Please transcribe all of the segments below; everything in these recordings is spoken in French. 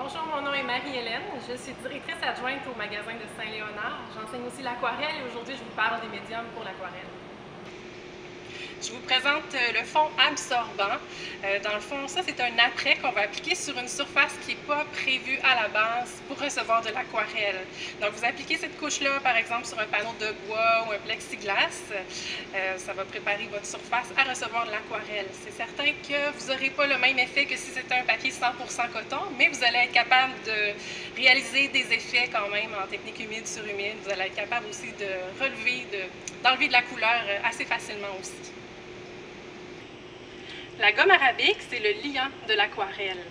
Bonjour, mon nom est Marie-Hélène. Je suis directrice adjointe au magasin de Saint-Léonard. J'enseigne aussi l'aquarelle et aujourd'hui, je vous parle des médiums pour l'aquarelle. Je vous présente le fond absorbant. Dans le fond, ça, c'est un après qu'on va appliquer sur une surface qui n'est pas prévue à la base pour recevoir de l'aquarelle. Donc, vous appliquez cette couche-là, par exemple, sur un panneau de bois ou un plexiglas. Ça va préparer votre surface à recevoir de l'aquarelle. C'est certain que vous n'aurez pas le même effet que si c'était un papier 100% coton, mais vous allez être capable de réaliser des effets quand même en technique humide sur humide. Vous allez être capable aussi de relever, d'enlever de la couleur assez facilement aussi. La gomme arabique, c'est le liant de l'aquarelle.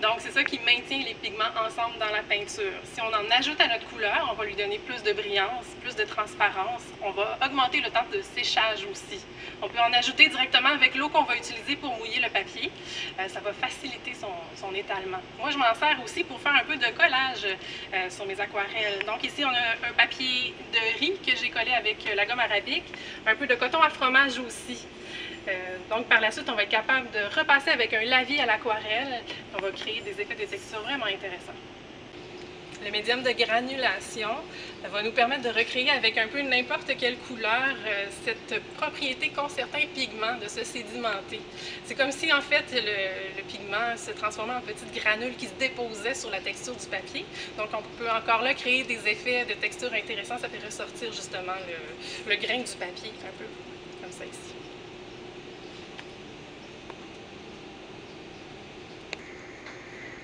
Donc, c'est ça qui maintient les pigments ensemble dans la peinture. Si on en ajoute à notre couleur, on va lui donner plus de brillance, plus de transparence. On va augmenter le temps de séchage aussi. On peut en ajouter directement avec l'eau qu'on va utiliser pour mouiller le papier. Ça va faciliter son étalement. Moi, je m'en sers aussi pour faire un peu de collage sur mes aquarelles. Donc, ici, on a un papier de riz que j'ai collé avec la gomme arabique, un peu de coton à fromage aussi. Donc, par la suite, on va être capable de repasser avec un lavis à l'aquarelle. On va créer des effets de texture vraiment intéressants. Le médium de granulation va nous permettre de recréer avec un peu n'importe quelle couleur cette propriété qu'ont certains pigments de se sédimenter. C'est comme si, en fait, le pigment se transformait en petites granules qui se déposaient sur la texture du papier. Donc, on peut encore là créer des effets de texture intéressants. Ça fait ressortir justement le grain du papier, un peu comme ça ici.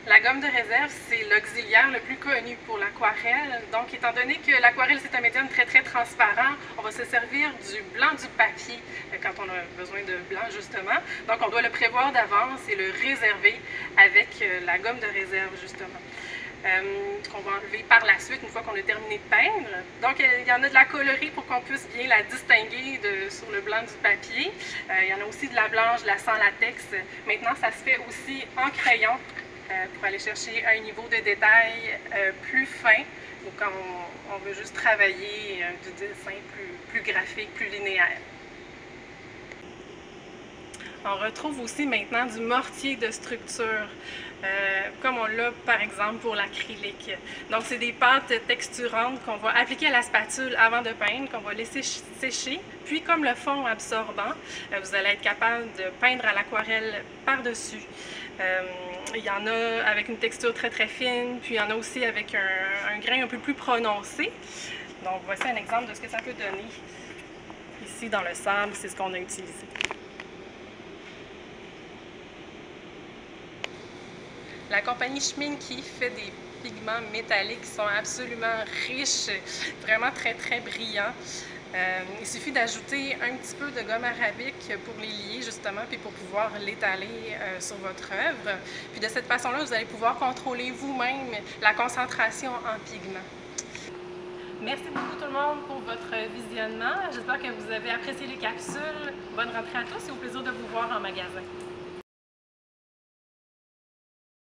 La gomme de réserve, c'est l'auxiliaire le plus connu pour l'aquarelle. Donc, étant donné que l'aquarelle, c'est un médium très transparent, on va se servir du blanc du papier quand on a besoin de blanc, justement. Donc, on doit le prévoir d'avance et le réserver avec la gomme de réserve, justement. Qu'on va enlever par la suite une fois qu'on a terminé de peindre. Donc, il y en a de la coloris pour qu'on puisse bien la distinguer sur le blanc du papier. Il y en a aussi de la blanche, de la sans latex. Maintenant, ça se fait aussi en crayon pour aller chercher un niveau de détail plus fin ou quand on veut juste travailler du dessin plus graphique, plus linéaire. On retrouve aussi maintenant du mortier de structure, comme on l'a par exemple pour l'acrylique. Donc, c'est des pâtes texturantes qu'on va appliquer à la spatule avant de peindre, qu'on va laisser sécher. Puis, comme le fond absorbant, vous allez être capable de peindre à l'aquarelle par-dessus. Il y en a avec une texture très fine, puis il y en a aussi avec un grain un peu plus prononcé. Donc, voici un exemple de ce que ça peut donner. Ici, dans le sable, c'est ce qu'on a utilisé. La compagnie Schmincke fait des pigments métalliques qui sont absolument riches, vraiment très brillants. Il suffit d'ajouter un petit peu de gomme arabique pour les lier justement, puis pour pouvoir l'étaler sur votre œuvre. Puis de cette façon-là, vous allez pouvoir contrôler vous-même la concentration en pigments. Merci beaucoup tout le monde pour votre visionnement. J'espère que vous avez apprécié les capsules. Bonne rentrée à tous et au plaisir de vous voir en magasin.